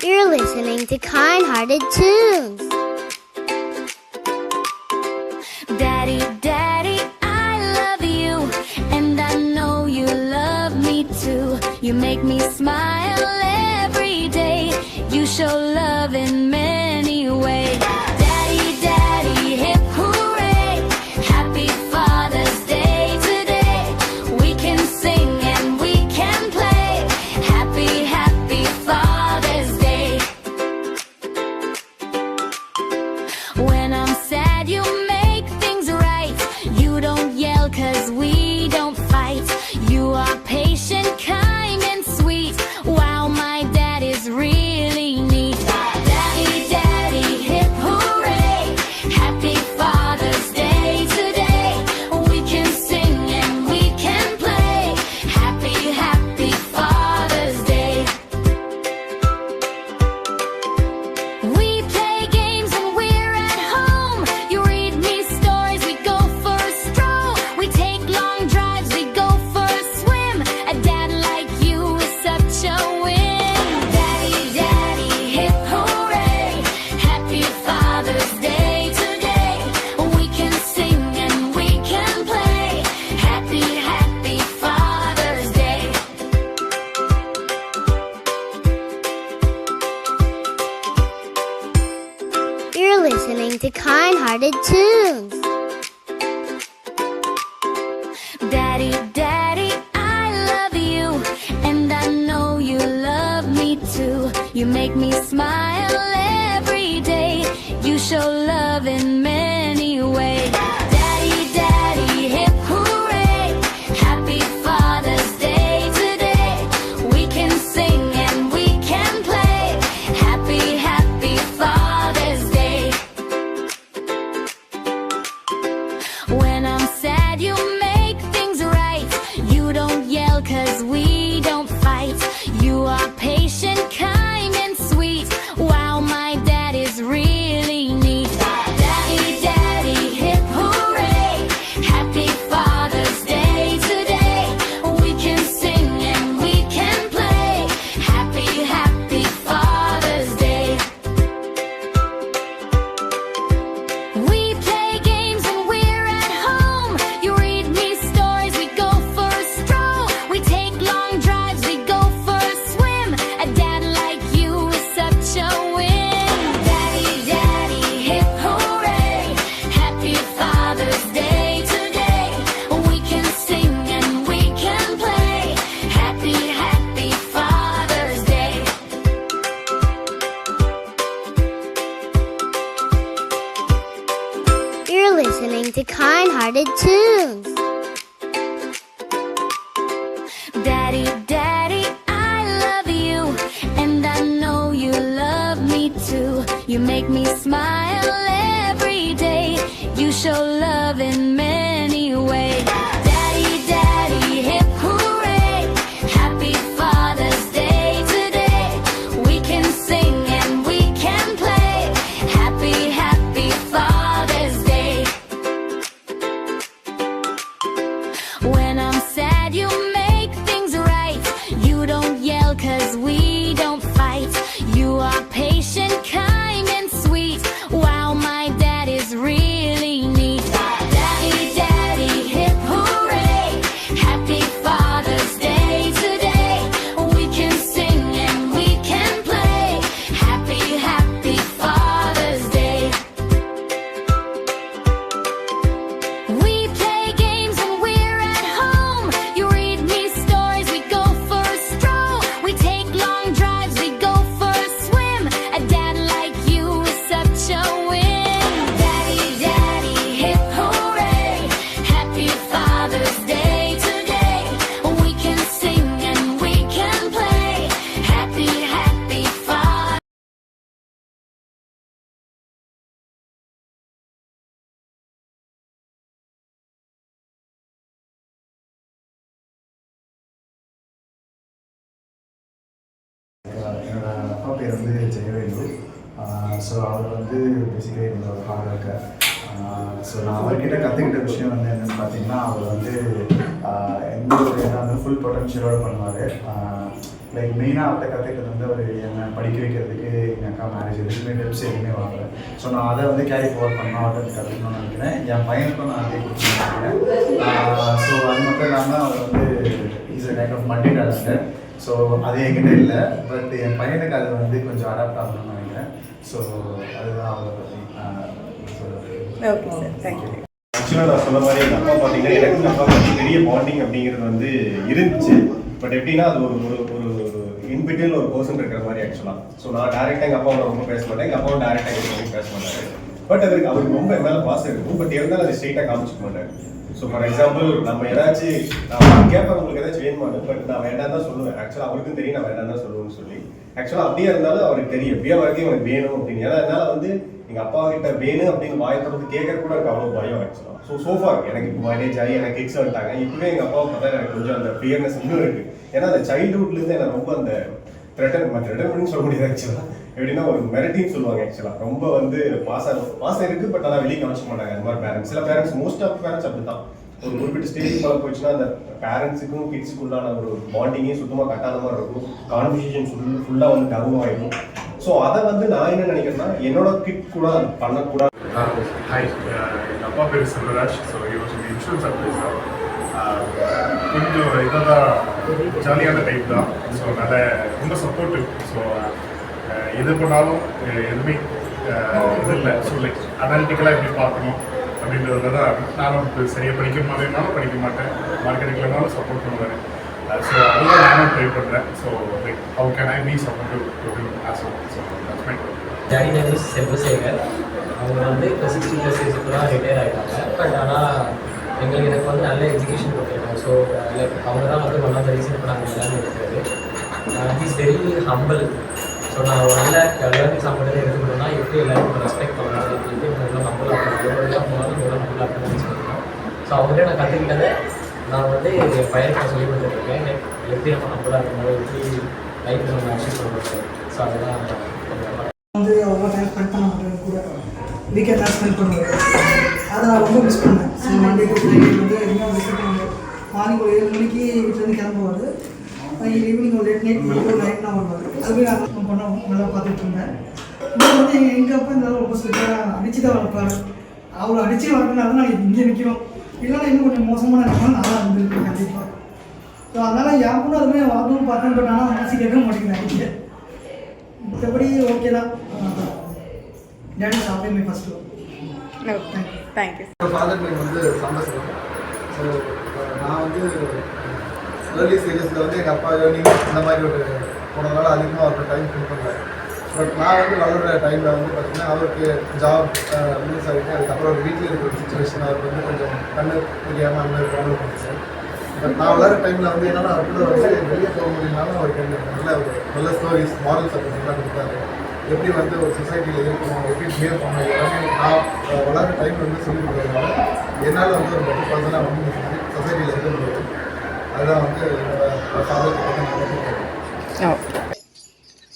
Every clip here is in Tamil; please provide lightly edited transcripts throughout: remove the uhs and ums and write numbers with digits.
You're listening to Kind-Hearted Tunes. Daddy, Daddy, I love you, and I know you love me too. You make me smile every day. You show love in many ways. Daddy, Daddy, hip hooray! Happy Father's Day today. We can sing and we can play. Happy, happy Father's Day. When I'm sad, you make things right. You don't yell 'cause we don't fight. You are patient, kind, and sweet. Wow, my dad is really neat. Daddy, Daddy, hip hooray! Happy Father's Day today. We can sing and we can play. Happy, happy Father's Day. We play games when we're at home. You read me stories, we go for a stroll. We take long drives, we go for a swim. A dad like you is such a win. Daddy, Daddy, hip hooray! Happy Father's Day today. We can sing and we can play. Happy, happy Father's Day. You're listening to Kind-Hearted Tunes. Daddy, Daddy, I love you, and I know you love me too. You make me smile every day. You show love in many ways. Daddy, Daddy, hip hooray! Happy Father's Day today. We can sing and we can play. Happy, happy Father's Day. When I'm sad, you make things right. You don't yell 'cause we don't fight. You are patient, kind, and sweet. Wow, my dad is really neat. Daddy, Daddy, hip hooray! Happy Father's Day today. We can sing and we can play. Happy, happy Father's Day. We play games when we're at home. You read me stories, we go for a stroll. We take long drives, we go for a swim. A dad like you is such a win. Daddy, Daddy, hip hooray! Happy Father's Day today. We can sing and we can play. Happy, happy Father's Day. You're listening to Kind-Hearted Tunes. Daddy, Daddy, I love you, and I know you love me too. You make me smile every day. You show love in many ways. Daddy, Daddy, hip hooray! Happy Father's Day today. We can sing and we can play. Happy, happy Father's Day. When I'm sad, you make things right. You don't yell 'cause we don't fight. You are patient, kind, and sweet. Wow, my dad is really neat. Daddy, Daddy, hip hooray! Happy Father's Day today. We can sing and we can play. Happy, happy Father's Day. We play games when we're at home. You read me stories, we go for a stroll. We take long drives, we go for a swim. A dad like you is such a win. Daddy, Daddy, hip hooray! Happy Father's Day today. We can sing and we can play. Happy, happy Father's Day. என்னோட அப்பா பேர் வந்து ஜெயவேலு. ஸோ அவர் வந்து பேசிக்கலி என்னோட ஹார்ட் ஒர்க்கர். ஸோ நான் அவர்கிட்ட கற்றுக்கிட்ட விஷயம் வந்து என்னென்னு பார்த்தீங்கன்னா, அவர் வந்து எந்த ஒரு இதாக ஃபுல் பொட்டன்ஷியலோடு பண்ணுவார். லைக் மெயினாக அவர்கிட்ட கற்றுக்கிட்டது வந்து அவர் என்னை படிக்க வைக்கிறதுக்கு எங்கள் அக்கா மேரேஜ் எதுவுமே டிப்ஸ் எதுவுமே வாங்கல. ஸோ நான் அதை வந்து கேரி ஃபார்வர்ட் பண்ணணும், அவர்கிட்ட கற்றுக்கணும்னு நினைக்கிறேன். என் பையனுக்கும் நான் அதே கொடுக்கணும்னு நினைக்கிறேன். ஸோ அது மட்டும் இல்லாமல் அவர் வந்து is a kind of multi talented. So அது என்கிட்ட இல்லை, பட் என் பையனுக்கு அது வந்து கொஞ்சம் அடாப்ட் ஆகணும்னு நினைக்கிறேன். ஸோ அதுதான் அவரை பற்றி ஓகே சார், தேங்க்யூ. ஆக்சுவலாக நான் சொன்ன மாதிரி எங்கள் அப்பா பார்த்தீங்கன்னா எனக்கு அப்பா பற்றி பெரிய பாண்டிங் அப்படிங்கிறது வந்து இருந்துச்சு. பட் எப்படின்னா அது ஒரு ஒரு ஒரு இன்பிட்வீன் ஒரு பர்சன் இருக்கிற மாதிரி ஆக்சுவலாக. ஸோ நான் டேரெக்டாக எங்கள் அப்பாவோட ரொம்ப பேச மாட்டேன், எங்கள் அப்பாவும் டேரெக்டாக எங்கள் பேச மாட்டாரு. பட் அவருக்கு ரொம்ப என் மேலே பாசம் இருக்கும். பட் இருந்தாலும் அதை ஸ்ட்ரெயிட்டாக காமிச்சிக்க மாட்டாரு. ஸோ ஃபார் எக்ஸாம்பிள் நம்ம ஏதாச்சும் நான் கேட்பேன் உங்களுக்கு ஏதாச்சும் வேணுமானு, பட் நான் வேண்டாம் தான் சொல்லுவேன். ஆக்சுவலாக அவருக்கும் தெரியும் நான் வேண்டாம் தான் சொல்லுவேன்னு சொல்லி. ஆக்சுவலாக அப்படியே இருந்தாலும் அவருக்கு தெரியும் எப்படியா வரைக்கும் எனக்கு வேணும் அப்படின்னு. ஏன்னா அதனால வந்து எங்கள் அப்பா கிட்ட வேணும் அப்படின்னு வாயப்படுறது கேட்கற கூட எனக்கு அவ்வளோ பயம் ஆக்சுவலாக. ஸோ சோஃபார் எனக்கு இப்போ மேரேஜ் ஆகி எனக்கு கிட்ஸ் வந்துட்டாங்க. இப்பவே எங்கள் அப்பாவை பார்த்தா எனக்கு கொஞ்சம் அந்த ஃபியர்னஸ் இன்னும் இருக்குது. ஏன்னா அந்த சைல்டுஹுட்லேருந்து எனக்கு ரொம்ப அந்த த்ரெட்டன் சொல்ல முடியாது ஆக்சுவலாக. எப்படின்னா ஒரு மெரட்டின்னு சொல்லுவாங்க ஆக்சுவலாக. ரொம்ப வந்து பாசம் இருக்குது, பட் ஆனால் வெளியே காமிச்சிக்க மாட்டாங்க. அந்த மாதிரி பேரண்ட்ஸ், சில பேரண்ட்ஸ், மோஸ்ட் ஆஃப் பேரண்ட்ஸ் அப்படி தான். ஒரு குறிப்பிட்ட ஸ்டேஜ் போல போயிடுச்சுன்னா அந்த பேரண்ட்ஸுக்கும் கிட்ஸுக்குள்ளான ஒரு பாண்டிங்கே சுத்தமாக கட்டாத மாதிரி இருக்கும். கான்வர்சேஷன் ஃபுல்லாக வந்து டவுன் ஆகிடும். ஸோ அதை வந்து நான் என்ன நினைக்கிறேன்னா என்னோட கிட் கூட அது பண்ணக்கூடாது. ஹாய், எங்கள் அப்பா பேர் செல்வராஜ். ஸோ இவர் இன்சூரன்ஸ் அட்வைசர். கொஞ்சம் இதாக தான் ஜாலியான டைப் தான். ஸோ நல்ல ரொம்ப சப்போர்ட்டிவ். ஸோ எது பண்ணாலும் எதுவுமே இது இல்லை. ஸோ லைக் அனாலிட்டிக்கலாக எப்படி பார்க்கணும் அப்படின்றதுல தான் நானும் சரியாக படிக்க மாட்டேன்னாலும் படிக்க மாட்டேன், மார்க் எடுக்கலனாலும் சப்போர்ட் பண்ணுவேன். ஸோ அதுதான் நானும் ட்ரை பண்ணுறேன். So like how can I P supportive to him as well. So that's my daddy name is Selvasekar. அவங்க வந்து இப்போ 60 இயர்ஸ் ஏஜுக்குலாம் ரிட்டையர் ஆகிட்டாங்க. பட் ஆனால் எனக்கு வந்து நல்ல எஜுகேஷன் கொடுத்துருக்காங்க. ஸோ லைக் அவங்க தான் வந்து ஒன் ஆஃப் த ரீசன் இப்போ நாங்கள் எல்லாமே இருக்கிறது. He's very humble. ஸோ நான் ஒரு நல்ல லேர்னிங் சாப்பிட்றதை எடுத்துக்கிட்டோம்னா எப்படி எல்லாருக்கும் ரெஸ்பெக்ட் பண்ணலாம், எப்படி நல்லா ஹம்பிளாக இருக்கணும், எவ்வளோ போனாலும் எவ்வளோ ஹம்பிளாக இருக்கணும்னு சொல்லியிருக்கோம். ஸோ அவங்கள்ட்ட நான் கற்றுக்கிட்டதை நான் வந்து என் பையனுக்கு சொல்லி கொடுத்துருக்கேன். லைக் எப்படி நம்ம ஹம்பிளாக இருக்கணும், எப்படி லைஃப்பில் நம்ம அச்சீவ் பண்ணுறோம். ஸோ அதெல்லாம் வந்து அவ்வளோ டைம் ஸ்பெண்ட் பண்ண மாட்டேன் கூட, வீக்கெண்ட் தான் ஸ்பெண்ட் பண்ணுவேன். அதை நான் ரொம்ப மிஸ் பண்ணேன். ஸோ மண்டே டு ஃப்ரைடே வந்து எதுவுமே மிஸ் பண்ணுவேன். மார்னிங் ஒரு 7 மணிக்கு வீட்டிலேருந்து கிளம்புவார். ஈவினிங் ஒரு லேட் நைட் நான் வருவார். அதுவே நான் பண்ண நல்லா பார்த்துட்டு இருந்தேன். இப்போ வந்து எங்கள் அப்பா இருந்தாலும் ரொம்ப ஸ்ட்ரிக்டாக அடிச்சு தான் வளர்ப்பார். அவ்வளோ அடிச்சு வளர்க்கனால நான் இங்கே நிற்கிறோம். இல்லைன்னா இன்னும் கொஞ்சம் மோசமான நினைக்கலாம் நல்லா இருந்திருக்கேன் கண்டிப்பாக. ஸோ அதனால் என் பொண்ணு அதுவுமே வாங்கணும்னு பார்த்தேன். பட் ஆனால் மனசு கேட்க மாட்டேங்கிறேன். இங்கே மற்றபடி ஓகே தான். டேடி சாப்பிட்டே my first. Thank you. Father name வந்து சம்பசிவம். ஸோ நான் வந்து ஏர்லி ஸ்டேஜஸில் வந்து எங்கள் அப்பா ஏர்னிங் இந்த மாதிரி ஒரு போனதுனால அதிகமாக அவருக்கு டைம் ஸ்பெண்ட் பண்ணல. பட் நான் வந்து வளர்கிற டைமில் வந்து பார்த்திங்கன்னா அவருக்கு ஜாப் ரிலீஸ் ஆகிட்டு அதுக்கப்புறம் ஒரு வீட்டில் இருக்கிற ஒரு சுச்சுவேஷன் அவருக்கு வந்து கொஞ்சம் கண்ணு தெரியாமல் அந்த மாதிரி ப்ராப்ளம் பண்ணிச்சு. பட் நான் வளர்கிற டைமில் வந்து என்னென்னா அவர் கூட வந்து வெளியே போக முடியும்னாலும் அவருக்கு நல்ல ஸ்டோரிஸ், மாரல் சப்போர்ட் எல்லாம் கொடுத்தாரு. எப்படி வந்து ஒரு சொசைட்டியில் இருக்கணும், எப்படி பிஹேவ் பண்ணணும், எல்லாமே நான் வளர்கிற டைமில் வந்து சொல்லிக் கொடுக்குறதுனால என்னால் வந்து ஒரு பெட்டர் பர்சனாக வந்து சொசைட்டியில் இருக்க முடியாது. அதுதான் வந்து என்னோட father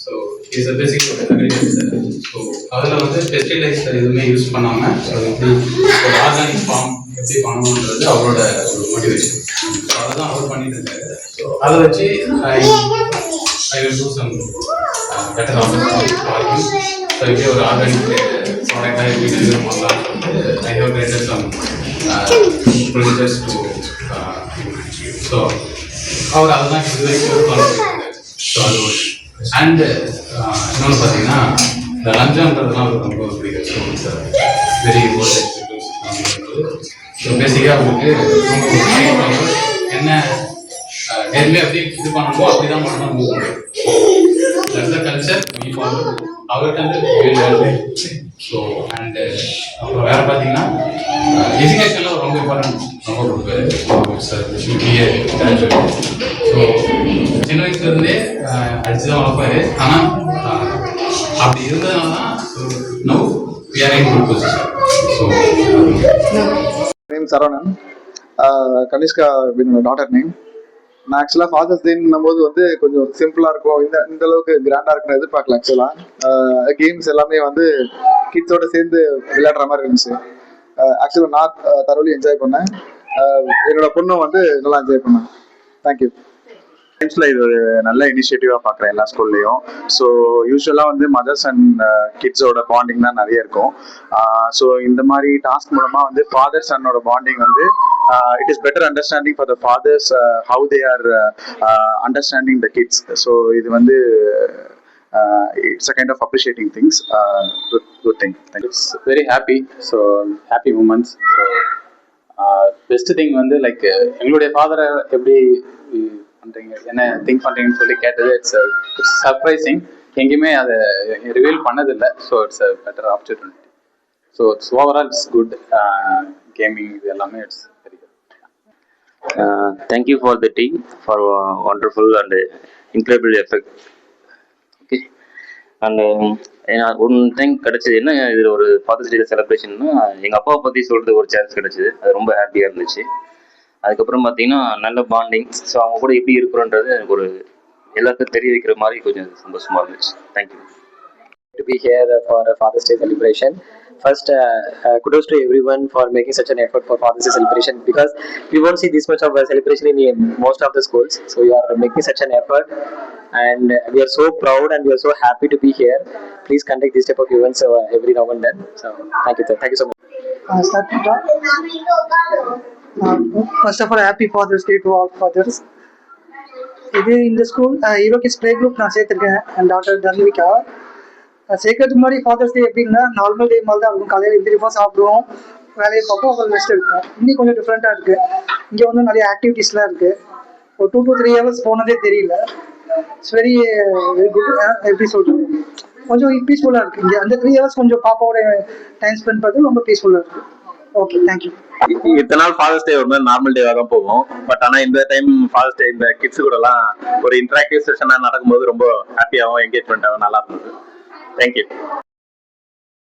so is a basic agriculture. So அதில் வந்து பெஸ்டிலைசர் எதுவுமே யூஸ் பண்ணாமல் அது எப்படி ஒரு ஆர்கானிக் ஃபார்ம் எப்படி பண்ணணுன்றது அவரோட ஒரு மோட்டிவேஷன். ஸோ அதை தான் அவர் பண்ணிட்டு இருக்காரு. ஸோ அதை வச்சு I will do some better opportunity for. So எப்படி ஒரு ஆர்கானிக் ப்ராடக்டாக எப்படி டெலிவர் பண்ணலாம் சொல்லிட்டு I have created some procedures to. So அவர் அதுதான் இது வரைக்கும் பண்ணிருக்காரு. ஸோ அது ஒரு அண்ட் இன்னொன்று பார்த்தீங்கன்னா இந்த லஞ்சம்ன்றதுலாம் அவருக்கு ரொம்ப பிடிக்கும். So it's very old experience. So பேசிக்காக அவங்களுக்கு ரொம்ப என்ன எதுவுமே அப்படி இது பண்ணணுமோ அப்படி தான் பண்ணணும் மூவ் பண்ணும். That's the culture we follow. அவர்கிட்ட வந்து ஸோ அண்டு அப்புறம் வேறு பார்த்தீங்கன்னா எஜுகேஷனில் ரொம்ப இம்பார்ட்டன்ட் ரொம்ப கொடுப்பாரு சார். BA graduate. ஸோ சின்ன வயசுலேருந்தே அடிச்சு தான் வளர்ப்பாரு. ஆனால் அப்படி இருந்ததுனால தான் now we are in good position. So name Saravanan. Kanishka என்னோட டாட்டர் நேம். நான் ஆக்சுவலாக ஃபாதர்ஸ் டேன்னும் போது வந்து கொஞ்சம் சிம்பிளாக இருக்கும், இந்த அளவுக்கு கிராண்டாக இருக்குன்னு எதிர்பார்க்கல. ஆக்சுவலாக கேம்ஸ் எல்லாமே வந்து கிட்ஸோட சேர்ந்து விளையாடுற மாதிரி இருந்துச்சு. ஆக்சுவலாக நான் தரோலி என்ஜாய் பண்ணேன். என்னோட பொண்ணும் வந்து நல்லா என்ஜாய் பண்ணேன். தேங்க்யூ. டைம்ஸ்ல இது ஒரு நல்ல இனிஷியேட்டிவா பார்க்குறேன் எல்லா ஸ்கூல்லையும். ஸோ யூஸ்வலாக வந்து மதர்ஸ் அண்ட் கிட்ஸோட பாண்டிங் தான் நிறைய இருக்கும். ஸோ இந்த மாதிரி டாஸ்க் மூலமா வந்து ஃபாதர் சன்னோட பாண்டிங் வந்து it is better understanding for the fathers how they are understanding the kids. So இது வந்து it's a kind of appreciating things. Good thing. Thank you. It's very happy. So happy moments. So best thing வந்து லைக் எங்களுடைய ஃபாதரை எப்படி பண்றீங்க என்ன திங்க் பண்றீங்கன்னு சொல்லி கேட்டது இட்ஸ் சர்ப்ரைசிங். எங்கேயுமே அதை ரிவீல் பண்ணதில்லை. So it's a better opportunity. So it's overall it's good. Gaming இது எல்லாமே it's very good. Thank you for the team for wonderful and incredible effect. Okay. And one time கிடச்சிது என்ன, இதில் ஒரு ஃபாதர்ஸ் டே செலிப்ரேஷன்னா எங்கள் அப்பாவை பற்றி சொல்கிறது ஒரு சான்ஸ் கிடச்சிது. அது ரொம்ப ஹாப்பியாக இருந்துச்சு. அதுக்கப்புறம் பார்த்தீங்கன்னா நல்ல பாண்டிங். ஸோ அவங்க கூட எப்படி இருக்கிறோன்றது எனக்கு ஒரு எல்லாருக்கும் தெரிய வைக்கிற மாதிரி கொஞ்சம் சந்தோஷமாக இருந்துச்சு. Thank you. To be here for a Father's Day celebration. First, kudos to everyone for making such an effort for Father's Day celebration, because we won't see this much of a celebration in most of the schools. So you are making such an effort, and we are so proud and we are so happy to be here. Please conduct this type of events every now and then. So thank you, sir. Thank you so much. First of all, happy Father's Day to all fathers. இது இந்த school hero kids play group நான் சேர்த்துருக்கேன். என் டாக்டர் தன்விகா. சேர்க்கறதுக்கு முன்னாடி ஃபாதர்ஸ் டே எப்படின்னா நார்மல் டே மாதிரி தான் இருக்கும். காலையில் எழுந்திரிப்போம், சாப்பிடுவோம், வேலையை பார்ப்போம், அப்புறம் ரெஸ்ட் எடுப்போம். இன்னும் கொஞ்சம் டிஃப்ரெண்ட்டாக இருக்குது. இங்கே வந்து நிறைய ஆக்டிவிட்டீஸ்லாம் இருக்குது. ஒரு 2 to 3 hours போனதே தெரியல. It's very very good. எப்படி சொல்கிறது, கொஞ்சம் பீஸ்ஃபுல்லாக இருக்குது. இங்கே அந்த 3 hours கொஞ்சம் பாப்பாவோட டைம் ஸ்பெண்ட் பண்ணுறது ரொம்ப பீஸ்ஃபுல்லாக இருக்குது. Okay, thank you. இத்தனை நாள் ஃபாதர்ஸ் டே ஒரு மாதிரி நார்மல் டேவாக தான் போகும். பட் ஆனால் இந்த டைம் ஃபாதர்ஸ் டே இந்த கிட்ஸு கூடலாம் ஒரு இன்ட்ராக்டிவ் செஷனாக நடக்கும்போது ரொம்ப ஹாப்பியாகவும் என்கேஜ்மெண்ட்டாகவும் நல்லா இருந்தது. தேங்க்யூ.